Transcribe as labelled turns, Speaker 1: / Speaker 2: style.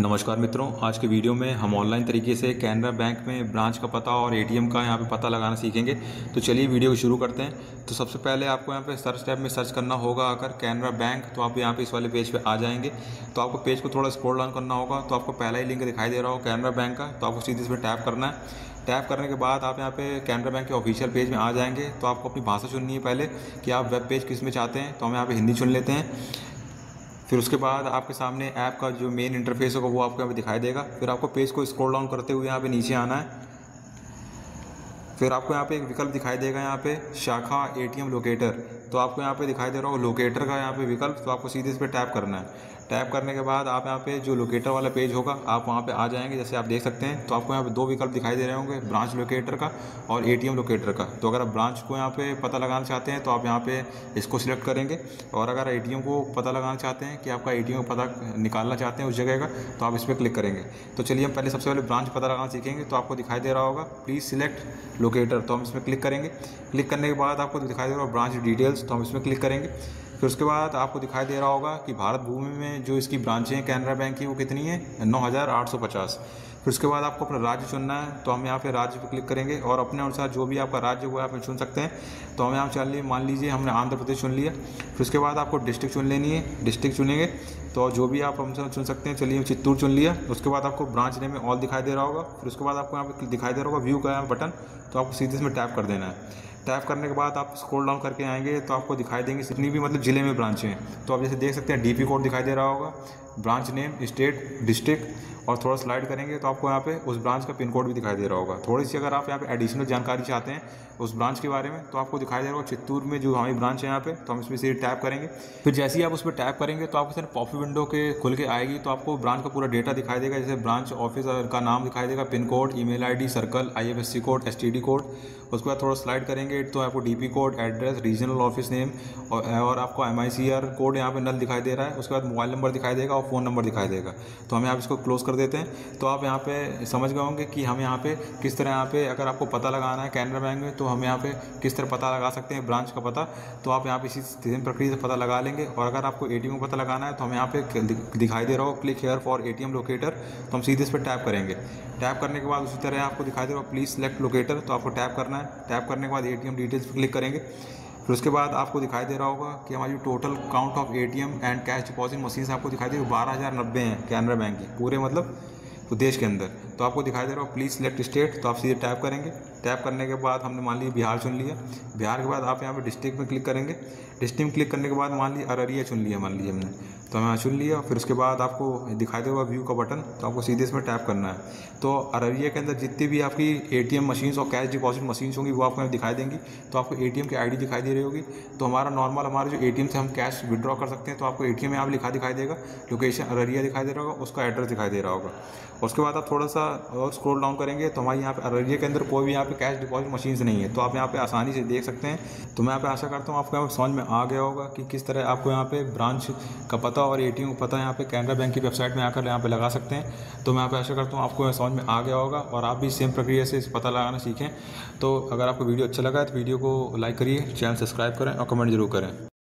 Speaker 1: नमस्कार मित्रों, आज के वीडियो में हम ऑनलाइन तरीके से कैनरा बैंक में ब्रांच का पता और एटीएम का यहाँ पे पता लगाना सीखेंगे। तो चलिए वीडियो को शुरू करते हैं। तो सबसे पहले आपको यहाँ पे सर्च टैब में सर्च करना होगा अगर कैनरा बैंक, तो आप यहाँ पे इस वाले पेज पे आ जाएंगे। तो आपको पेज को थोड़ा स्क्रॉल डाउन करना होगा। तो आपको पहला ही लिंक दिखाई दे रहा हो कैनरा बैंक का, तो आपको सीधे इस पर टैप करना है। टैप करने के बाद आप यहाँ पे कैनरा बैंक के ऑफिशियल पेज में आ जाएंगे। तो आपको अपनी भाषा चुननी है पहले कि आप वेब पेज किस में चाहते हैं। तो हम यहाँ पे हिंदी चुन लेते हैं। फिर उसके बाद आपके सामने ऐप का जो मेन इंटरफेस होगा वो आपको यहाँ पे दिखाई देगा। फिर आपको पेज को स्क्रॉल डाउन करते हुए यहाँ पे नीचे आना है। फिर आपको यहाँ पे एक विकल्प दिखाई देगा, यहाँ पे शाखा एटीएम लोकेटर। तो आपको यहाँ पे दिखाई दे रहा हो लोकेटर का यहाँ पे विकल्प। तो आपको सीधे इस पर टैप करना है। टैप करने के बाद आप यहाँ पे जो लोकेटर वाला पेज होगा आप वहाँ पे आ जाएंगे। जैसे आप देख सकते हैं, तो आपको यहाँ पे दो विकल्प दिखाई दे रहे होंगे, ब्रांच लोकेटर का और एटीएम लोकेटर का। तो अगर आप ब्रांच को यहाँ पे पता लगाना चाहते हैं तो आप यहाँ पे इसको सिलेक्ट करेंगे, और अगर एटीएम को पता लगाना चाहते हैं कि आपका एटीएम का पता निकालना चाहते हैं उस जगह का, तो आप इस पर क्लिक करेंगे। तो चलिए हम पहले सबसे पहले ब्रांच पता लगाना सीखेंगे। तो आपको दिखाई दे रहा होगा प्लीज़ सिलेक्ट लोकेटर, तो हम इसमें क्लिक करेंगे। क्लिक करने के बाद आपको दिखाई दे रहा होगा ब्रांच डिटेल्स, तो हम इसमें क्लिक करेंगे। फिर उसके बाद आपको दिखाई दे रहा होगा कि भारत भूमि में जो इसकी ब्रांचें हैं कैनरा बैंक की वो कितनी है, 9850। फिर उसके बाद आपको अपना राज्य चुनना है। तो हम यहाँ पे राज्य पे क्लिक करेंगे और अपने अनुसार जो भी आपका राज्य वो आप चुन सकते हैं। तो हम यहाँ चलिए मान लीजिए हमने आंध्र प्रदेश चुन लिया। फिर उसके बाद आपको डिस्ट्रिक्ट चुन लेनी है। डिस्ट्रिक्ट चुनेंगे तो जो भी आप हमसे चुन सकते हैं। चलिए चित्तूर चुन लिया। उसके बाद आपको ब्रांच नेम में ऑल दिखाई दे रहा होगा। फिर उसके बाद आपको यहाँ पे दिखाई दे रहा होगा व्यू का बटन, तो आपको सीधे इसमें टैप कर देना है। टैप करने के बाद आप स्क्रॉल डाउन करके आएंगे तो आपको दिखाई देंगे जितनी भी मतलब ज़िले में ब्रांचें हैं। तो आप जैसे देख सकते हैं डीपी कोड दिखाई दे रहा होगा, ब्रांच नेम, स्टेट, डिस्ट्रिक्ट, और थोड़ा स्लाइड करेंगे तो आपको यहाँ पे उस ब्रांच का पिन कोड भी दिखाई दे रहा होगा। थोड़ी सी अगर आप यहाँ पे एडिशनल जानकारी चाहते हैं उस ब्रांच के बारे में, तो आपको दिखाई दे रहा होगा चित्तूर में जो हमारी ब्रांच है यहाँ पे, तो हम इसमें से टैप करेंगे। फिर जैसे ही आप उस पर टैप करेंगे तो आपको सर पॉप विंडो के खुल के आएगी। तो आपको ब्रांच का पूरा डेटा दिखाई देगा, जैसे ब्रांच ऑफिस का नाम दिखाई देगा, pin code, email ID, circle, IFSC code, STD code. उसके बाद थोड़ा स्लाइड करेंगे तो आपको DP code, address, regional office name और आपको MICR कोड यहाँ पे नल दिखाई दे रहा है। उसके बाद मोबाइल नंबर दिखाई देगा और फ़ोन नंबर दिखाई देगा। तो हम यहाँ इसको क्लोज कर देते हैं। तो आप यहाँ पे समझ गए होंगे कि हम यहाँ पे किस तरह यहाँ पे अगर आपको पता लगाना है कैनरा बैंक में, तो हम यहाँ पे किस तरह पता लगा सकते हैं ब्रांच का पता। तो आप यहाँ पे इसी सेम प्रक्रिया से पता लगा लेंगे। और अगर आपको एटीएम का पता लगाना है तो हम यहाँ पे दिखाई दे रहा हो click here for ATM locator, तो हम सीधे इस पर टैप करेंगे। टैप करने के बाद उसी तरह आपको दिखाई दे रहा हो प्लीज़ सेलेक्ट लोकेटर, तो आपको टैप करना है। टैप करने के बाद एटीएम डिटेल्स पर क्लिक करेंगे। फिर उसके बाद आपको दिखाई दे रहा होगा कि हमारी total count of ATM and cash deposit machine आपको दिखाई दे रही है 12,090 हैं कैनरा बैंक की, पूरे मतलब तो देश के अंदर। तो आपको दिखाई दे रहा हो प्लीज़ सिलेक्ट स्टेट, तो आप सीधे टैप करेंगे। टैप करने के बाद हमने मान लीजिए बिहार चुन लिया। बिहार के बाद आप यहाँ पे डिस्ट्रिक्ट में क्लिक करेंगे। डिस्ट्रिक्ट में क्लिक करने के बाद मान लीजिए अररिया चुन लिया, मान लीजिए हमने, तो हमें चुन लिया। फिर उसके बाद आपको दिखाई देगा व्यू का बटन, तो आपको सीधे इसमें टैप करना है। तो अररिया के अंदर जितनी भी आपकी एटीएम मशीन्स और कैश डिपॉजिट मशीन्स होंगी वो आपको यहाँ दिखाई देंगी। तो आपको एटीएम की आईडी दिखाई दे रही होगी। तो हमारा नॉर्मल हमारे जो एटीएम से हम कैश विड्रॉ कर सकते हैं, तो आपको एटीएम में आप लिखा दिखाई देगा, लोकेशन अररिया दिखाई दे रहा होगा, उसका एड्रेस दिखाई दे रहा होगा। उसके बाद आप थोड़ा सा और स्क्रॉल डाउन करेंगे तो हमारे यहाँ पे अररिया के अंदर कोई भी यहाँ पे कैश डिपॉजिट मशीन्स नहीं है। तो आप यहाँ पे आसानी से देख सकते हैं। तो मैं यहाँ पे आशा करता हूँ आपको यहाँ समझ में आ गया होगा कि किस तरह आपको यहाँ पे ब्रांच का पता और एटीएम का पता यहाँ पे कैनरा बैंक की वेबसाइट में आकर यहाँ पे लगा सकते हैं। तो मैं यहाँ पे आशा करता हूँ आपको समझ में आ गया होगा और आप भी सेम प्रक्रिया से पता लगाना सीखें। तो अगर आपको वीडियो अच्छा लगा है तो वीडियो को लाइक करिए, चैनल सब्सक्राइब करें और कमेंट जरूर करें।